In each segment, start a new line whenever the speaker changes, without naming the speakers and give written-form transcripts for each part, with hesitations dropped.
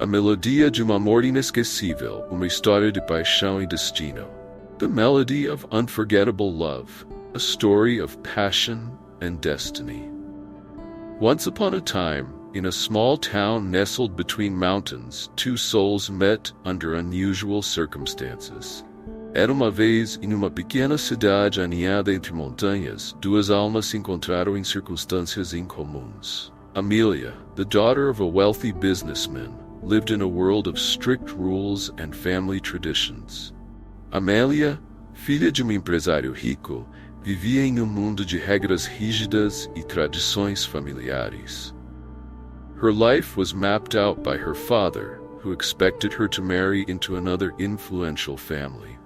A melodia de amor inesquecível, uma história de paixão e destino. The melody of unforgettable love, a story of passion and destiny. Once upon a time, in a small town nestled between mountains, two souls met under unusual circumstances. Era uma vez, em uma pequena cidade aninhada entre montanhas, duas almas se encontraram em circunstâncias incomuns. Amélia, the daughter of a wealthy businessman, lived in a world of strict rules and family traditions. Amélia, filha de um empresário rico, vivia em um mundo de regras rígidas e tradições familiares. Her life was mapped out by her father, who expected her to marry into another influential family.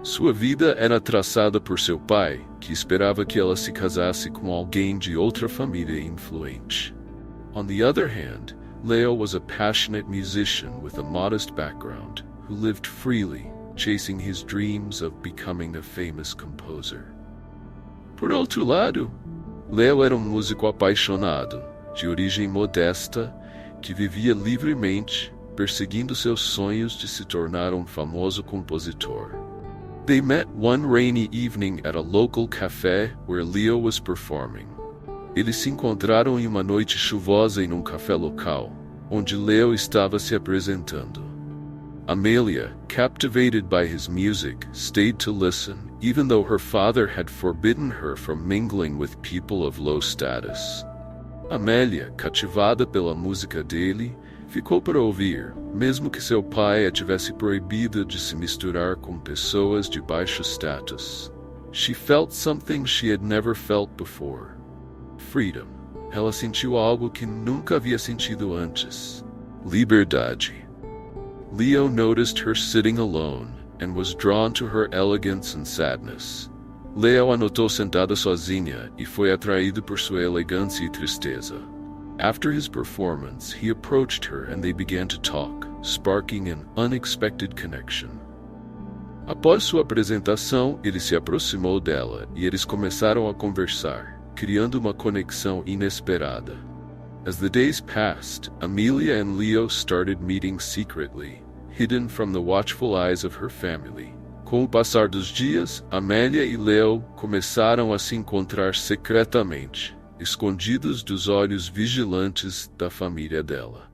Sua vida era traçada por seu pai, que esperava que ela se casasse com alguém de outra família influente. On the other hand, Leo was a passionate musician with a modest background, who lived freely, chasing his dreams of becoming a famous composer. Por outro lado, Leo era um músico apaixonado, de origem modesta, que vivia livremente, perseguindo seus sonhos de se tornar um famoso compositor. They met one rainy evening at a local café where Leo was performing. Eles se encontraram em uma noite chuvosa em um café local, onde Leo estava se apresentando. Amélia, captivated by his music, stayed to listen, even though her father had forbidden her from mingling with people of low status. Amélia, cativada pela música dele, ficou para ouvir, mesmo que seu pai a tivesse proibido de se misturar com pessoas de baixo status. She felt something she had never felt before. Freedom. Ela sentiu algo que nunca havia sentido antes. Liberdade. Leo noticed her sitting alone, and was drawn to her elegance and sadness. Leo a notou sentada sozinha e foi atraído por sua elegância e tristeza. After his performance, he approached her and they began to talk, sparking an unexpected connection. Após sua apresentação, ele se aproximou dela e eles começaram a conversar, criando uma conexão inesperada. As the days passed, Amélia and Leo started meeting secretly, hidden from the watchful eyes of her family. Com o passar dos dias, Amélia e Leo começaram a se encontrar secretamente, escondidos dos olhos vigilantes da família dela.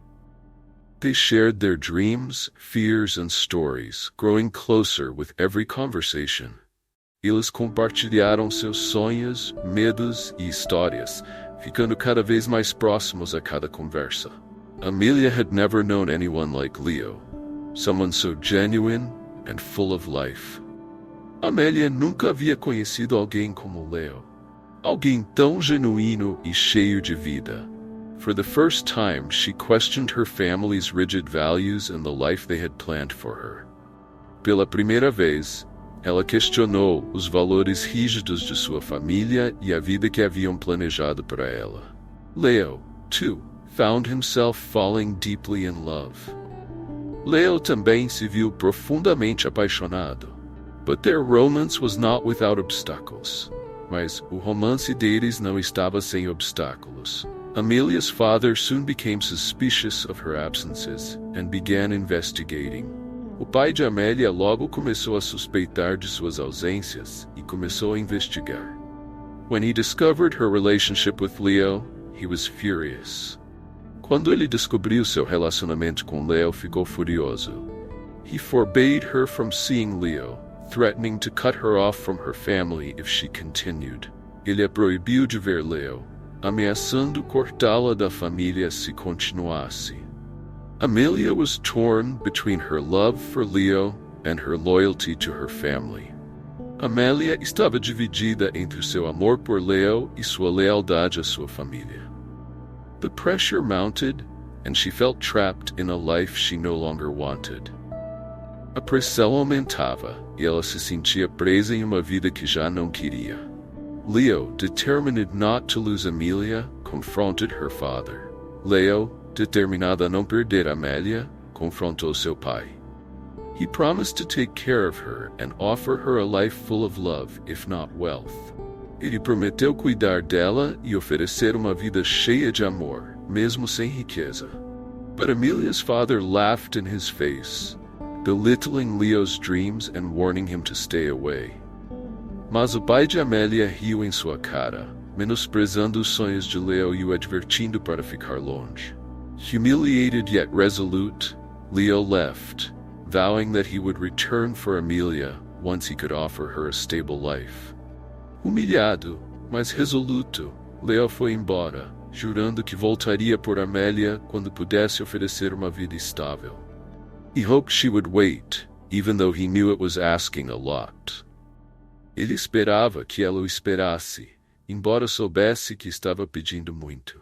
They shared their dreams, fears, and stories, growing closer with every conversation. Eles compartilharam seus sonhos, medos e histórias, ficando cada vez mais próximos a cada conversa. Amélia had never known anyone like Leo, someone so genuine and full of life. Amélia nunca havia conhecido alguém como Leo, alguém tão genuíno e cheio de vida. For the first time, she questioned her family's rigid values and the life they had planned for her. Pela primeira vez, ela questionou os valores rígidos de sua família e a vida que haviam planejado para ela. Leo, too, found himself falling deeply in love. Leo também se viu profundamente apaixonado. But their romance was not without obstacles. Mas o romance deles não estava sem obstáculos. Amelia's father soon became suspicious of her absences and began investigating. O pai de Amélia logo começou a suspeitar de suas ausências e começou a investigar. When he discovered her relationship with Leo, he was furious. Quando ele descobriu seu relacionamento com Leo, ficou furioso. He forbade her from seeing Leo, threatening to cut her off from her family if she continued. Ele a proibiu de ver Leo, ameaçando cortá-la da família se continuasse. Amélia was torn between her love for Leo and her loyalty to her family. Amélia estava dividida entre seu amor por Leo e sua lealdade à sua família. The pressure mounted, and she felt trapped in a life she no longer wanted. A pressão aumentava, e ela se sentia presa em uma vida que já não queria. Leo, determined not to lose Amélia, confronted her father. Leo, determinado a não perder Amélia, confrontou seu pai. He promised to take care of her and offer her a life full of love, if not wealth. Ele prometeu cuidar dela e oferecer uma vida cheia de amor, mesmo sem riqueza. But Amelia's father laughed in his face, belittling Leo's dreams and warning him to stay away. Mas o pai de Amélia riu em sua cara, menosprezando os sonhos de Leo e o advertindo para ficar longe. Humiliated yet resolute, Leo left, vowing that he would return for Amélia once he could offer her a stable life. Humilhado, mas resoluto, Leo foi embora, jurando que voltaria por Amélia quando pudesse oferecer uma vida estável. He hoped she would wait, even though he knew it was asking a lot. Ele esperava que ela o esperasse, embora soubesse que estava pedindo muito.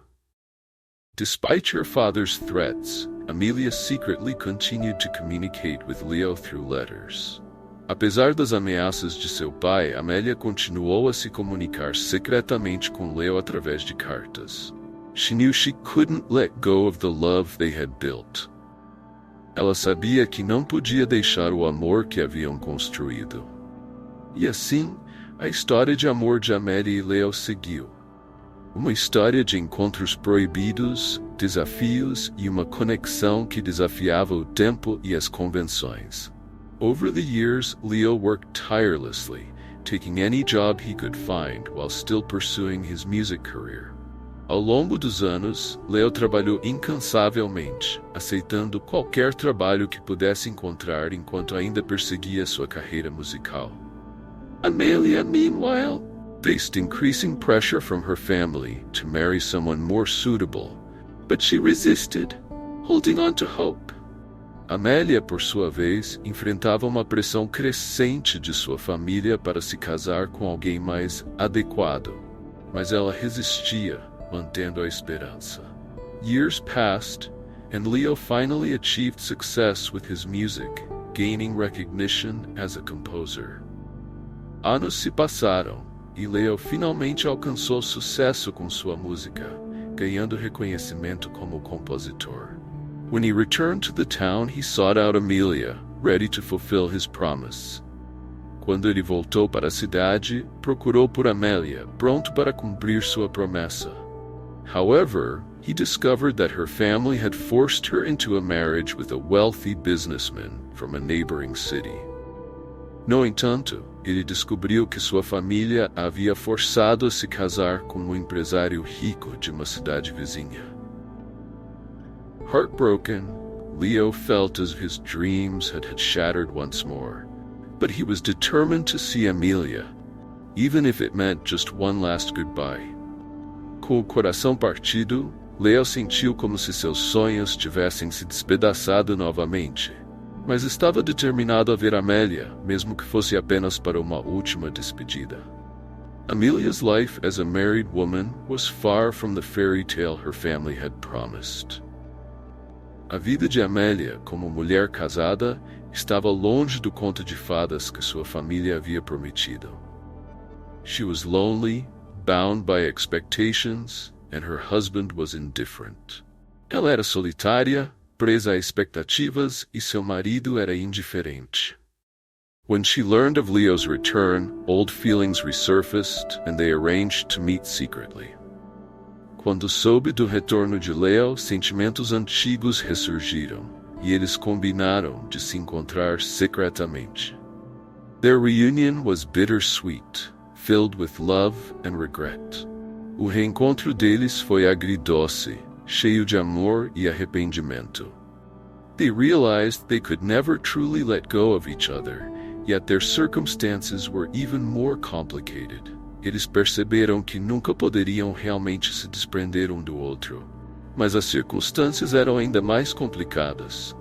Despite her father's threats, Amélia secretly continued to communicate with Leo through letters. Apesar das ameaças de seu pai, Amélia continuou a se comunicar secretamente com Leo através de cartas. She knew she couldn't let go of the love they had built. Ela sabia que não podia deixar o amor que haviam construído. E assim, a história de amor de Amélia e Leo seguiu. Uma história de encontros proibidos, desafios e uma conexão que desafiava o tempo e as convenções. Over the years, Leo worked tirelessly, taking any job he could find while still pursuing his music career. Ao longo dos anos, Leo trabalhou incansavelmente, aceitando qualquer trabalho que pudesse encontrar enquanto ainda perseguia sua carreira musical. Amélia, meanwhile, faced increasing pressure from her family to marry someone more suitable, but she resisted, holding on to hope. Amélia, por sua vez, enfrentava uma pressão crescente de sua família para se casar com alguém mais adequado, mas ela resistia, mantendo a esperança. Years passed, and Leo finally achieved success with his music, gaining recognition as a composer. Anos se passaram, e Leo finalmente alcançou sucesso com sua música, ganhando reconhecimento como compositor. When he returned to the town, he sought out Amélia, ready to fulfill his promise. Quando ele voltou para a cidade, procurou por Amélia, pronto para cumprir sua promessa. However, he discovered that her family had forced her into a marriage with a wealthy businessman from a neighboring city. No entanto, ele descobriu que sua família a havia forçado a se casar com um empresário rico de uma cidade vizinha. Heartbroken, Leo felt as if his dreams had shattered once more, but he was determined to see Amélia, even if it meant just one last goodbye. Com o coração partido, Leo sentiu como se seus sonhos tivessem se despedaçado novamente, mas estava determinado a ver Amélia, mesmo que fosse apenas para uma última despedida. Amelia's life as a married woman was far from the fairy tale her family had promised. A vida de Amélia como mulher casada estava longe do conto de fadas que sua família havia prometido. She was lonely, bound by expectations, and her husband was indifferent. Ela era solitária, presa a expectativas, e seu marido era indiferente. When she learned of Leo's return, old feelings resurfaced, and they arranged to meet secretly. Quando soube do retorno de Leo, sentimentos antigos ressurgiram, e eles combinaram de se encontrar secretamente. Their reunion was bittersweet, filled with love and regret. O reencontro deles foi agridoce, cheio de amor e arrependimento. They realized they could never truly let go of each other, yet their circumstances were even more complicated. Eles perceberam que nunca poderiam realmente se desprender um do outro, mas as circunstâncias eram ainda mais complicadas.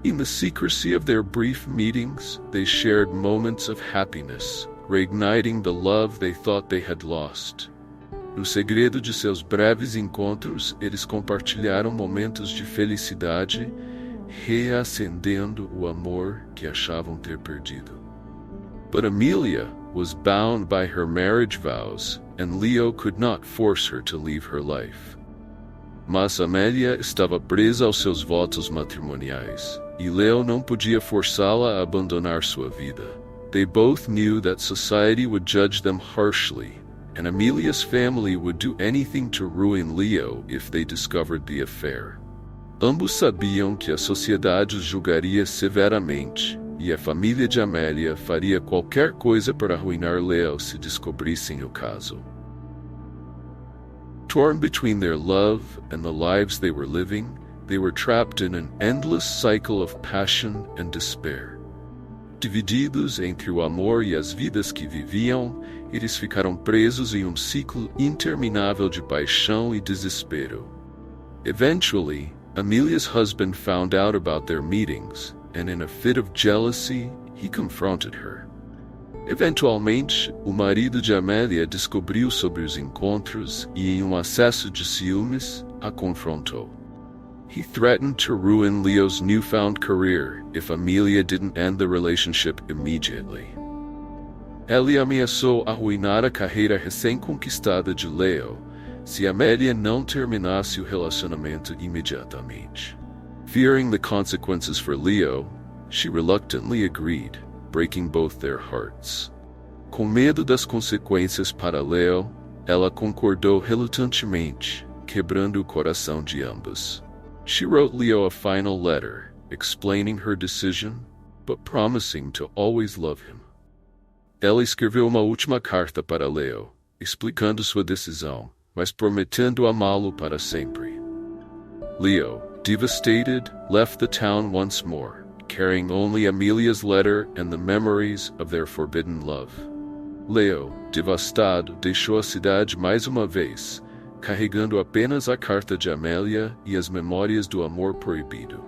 In the secrecy of their brief meetings, they shared moments of happiness, reigniting the love they thought they had lost. No segredo de seus breves encontros, eles compartilharam momentos de felicidade, reacendendo o amor que achavam ter perdido. But Amélia was bound by her marriage vows, and Leo could not force her to leave her life. Mas Amélia estava presa aos seus votos matrimoniais, e Leo não podia forçá-la a abandonar sua vida. They both knew that society would judge them harshly, and Amelia's family would do anything to ruin Leo if they discovered the affair. Ambos sabiam que a sociedade os julgaria severamente, e a família de Amélia faria qualquer coisa para arruinar Leo se descobrissem o caso. Torn between their love and the lives they were trapped in an endless cycle of passion and despair. Divididos entre o amor e as vidas que viviam, eles ficaram presos em ciclo interminável de paixão e desespero. Eventually, Amelia's husband found out about their meetings, and in a fit of jealousy, he confronted her. Eventualmente, o marido de Amélia descobriu sobre os encontros e, em acesso de ciúmes, a confrontou. He threatened to ruin Leo's newfound career if Amélia didn't end the relationship immediately. Ele ameaçou arruinar a carreira recém-conquistada de Leo se Amélia não terminasse o relacionamento imediatamente. Fearing the consequences for Leo, she reluctantly agreed, breaking both their hearts. Com medo das consequências para Leo, ela concordou relutantemente, quebrando o coração de ambos. She wrote Leo a final letter, explaining her decision, but promising to always love him. Ela escreveu uma última carta para Leo, explicando sua decisão, mas prometendo amá-lo para sempre. Leo, devastated, left the town once more, carrying only Amelia's letter and the memories of their forbidden love. Leo, devastado, deixou a cidade mais uma vez, carregando apenas a carta de Amélia e as memórias do amor proibido.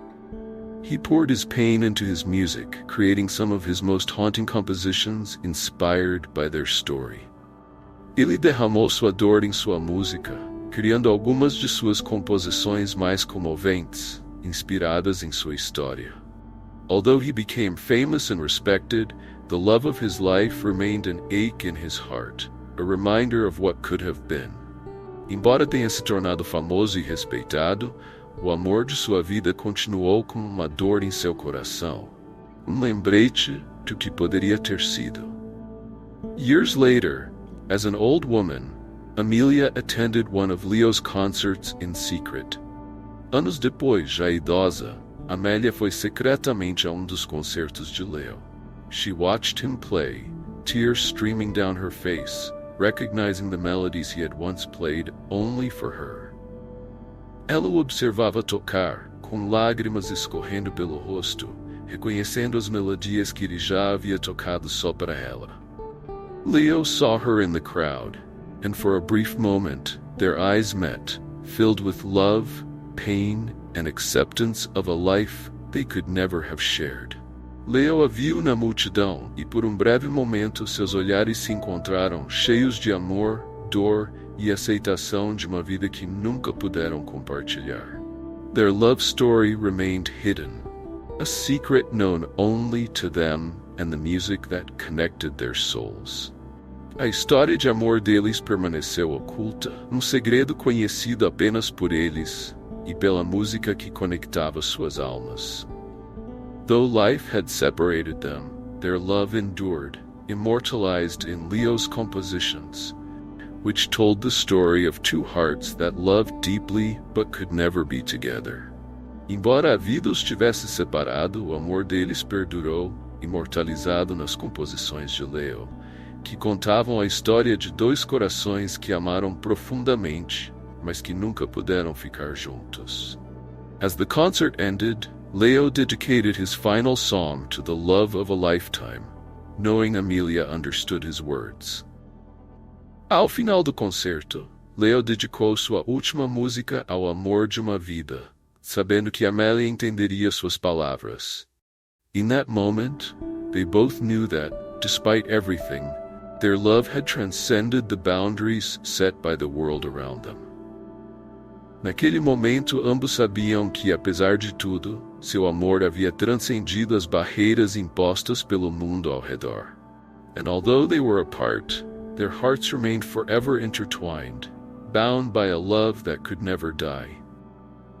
He poured his pain into his music, creating some of his most haunting compositions inspired by their story. Ele derramou sua dor em sua música, criando algumas de suas composições mais comoventes, inspiradas em sua história. Although he became famous and respected, the love of his life remained an ache in his heart, a reminder of what could have been. Embora tenha se tornado famoso e respeitado, o amor de sua vida continuou como uma dor em seu coração, lembrete do que poderia ter sido. Years later, as an old woman, Amélia attended one of Leo's concerts in secret. Anos depois, já idosa, Amélia foi secretamente a dos concertos de Leo. She watched him play, tears streaming down her face, recognizing the melodies he had once played only for her. Ela o observava tocar, com lágrimas escorrendo pelo rosto, reconhecendo as melodias que ele já havia tocado só para ela. Leo saw her in the crowd, and for a brief moment, their eyes met, filled with love, pain, and acceptance of a life they could never have shared. Leo a viu na multidão, e por breve momento seus olhares se encontraram cheios de amor, dor e aceitação de uma vida que nunca puderam compartilhar. Their love story remained hidden, a secret known only to them and the music that connected their souls. A história de amor deles permaneceu oculta, segredo conhecido apenas por eles e pela música que conectava suas almas. Though life had separated them, their love endured, immortalized in Leo's compositions, which told the story of two hearts that loved deeply but could never be together. Embora a vida os tivesse separado, o amor deles perdurou, imortalizado nas composições de Leo, que contavam a história de dois corações que amaram profundamente, mas que nunca puderam ficar juntos. As the concert ended, Leo dedicated his final song to the love of a lifetime, knowing Amélia understood his words. Ao final do concerto, Leo dedicou sua última música ao amor de uma vida, sabendo que Amélia entenderia suas palavras. In that moment, they both knew that, despite everything, their love had transcended the boundaries set by the world around them. Naquele momento, ambos sabiam que, apesar de tudo, seu amor havia transcendido as barreiras impostas pelo mundo ao redor. And although they were apart, their hearts remained forever intertwined, bound by a love that could never die.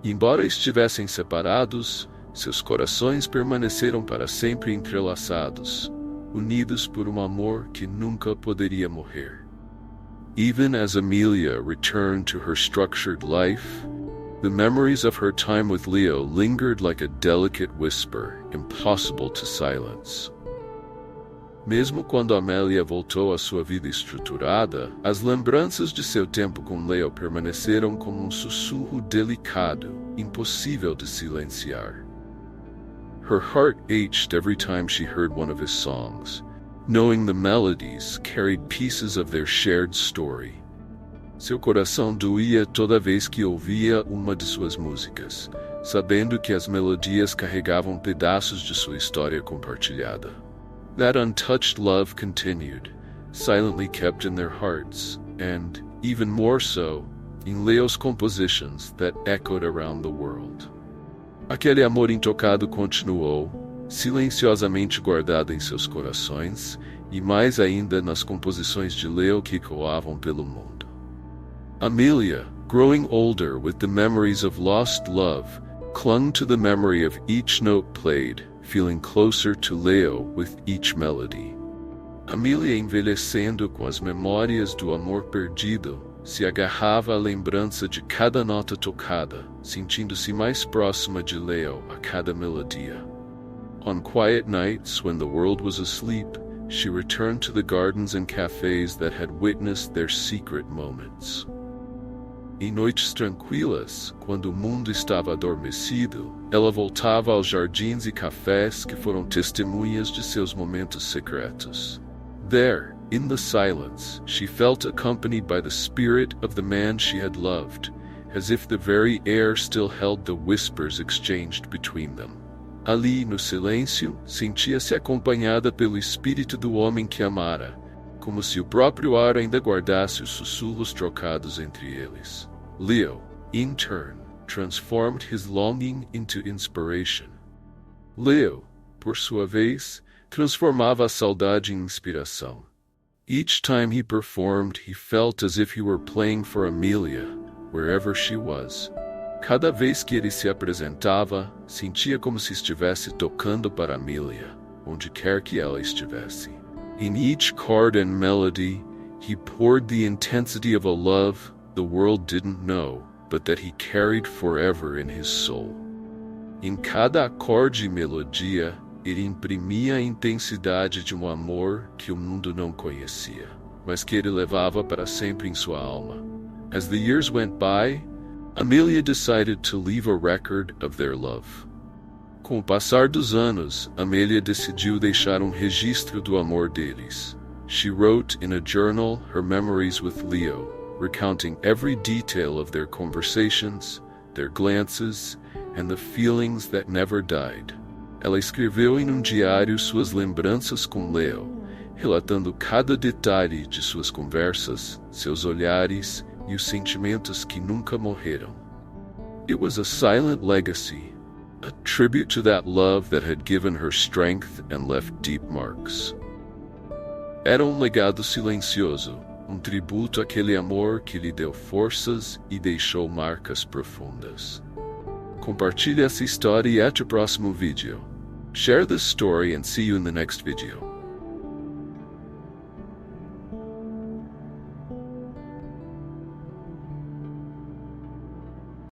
Embora estivessem separados, seus corações permaneceram para sempre entrelaçados, unidos por amor que nunca poderia morrer. Even as Amélia returned to her structured life, The memories of her time with Leo lingered like a delicate whisper, impossible to silence. Mesmo quando Amélia voltou à sua vida estruturada, as lembranças de seu tempo com Leo permaneceram como um sussurro delicado, impossível de silenciar. Her heart ached every time she heard one of his songs, knowing the melodies carried pieces of their shared story. Seu coração doía toda vez que ouvia uma de suas músicas, sabendo que as melodias carregavam pedaços de sua história compartilhada. That untouched love continued, silently kept in their hearts, and, even more so, in Leo's compositions that echoed around the world. Aquele amor intocado continuou, silenciosamente guardado em seus corações, e mais ainda nas composições de Leo que ecoavam pelo mundo. Amélia, growing older with the memories of lost love, clung to the memory of each note played, feeling closer to Leo with each melody. Amélia, envelhecendo com as memórias do amor perdido, se agarrava à lembrança de cada nota tocada, sentindo-se mais próxima de Leo a cada melodia. On quiet nights when the world was asleep, she returned to the gardens and cafes that had witnessed their secret moments. Em noites tranquilas, quando o mundo estava adormecido, ela voltava aos jardins e cafés que foram testemunhas de seus momentos secretos. There, in the silence, she felt accompanied by the spirit of the man she had loved, as if the very air still held the whispers exchanged between them. Ali, no silêncio, sentia-se acompanhada pelo espírito do homem que amara, como se o próprio ar ainda guardasse os sussurros trocados entre eles. Leo, in turn, transformed his longing into inspiration. Leo, por sua vez, transformava a saudade em inspiração. Each time he performed, he felt as if he were playing for Amélia, wherever she was. Cada vez que ele se apresentava, sentia como se estivesse tocando para Amélia, onde quer que ela estivesse. In each chord and melody, he poured the intensity of a love the world didn't know, but that he carried forever in his soul. Em cada acorde e melodia, ele imprimia a intensidade de um amor que o mundo não conhecia, mas que ele levava para sempre em sua alma. As the years went by, Amélia decided to leave a record of their love. Com o passar dos anos, Amélia decidiu deixar registro do amor deles. She wrote in a journal her memories with Leo, recounting every detail of their conversations, their glances, and the feelings that never died. Ela escreveu em diário suas lembranças com Leo, relatando cada detalhe de suas conversas, seus olhares e os sentimentos que nunca morreram. It was a silent legacy, a tribute to that love that had given her strength and left deep marks. Era legado silencioso, tributo àquele amor que lhe deu forças e deixou marcas profundas. Compartilhe essa história e até o próximo vídeo. Share this story and see you in the next video.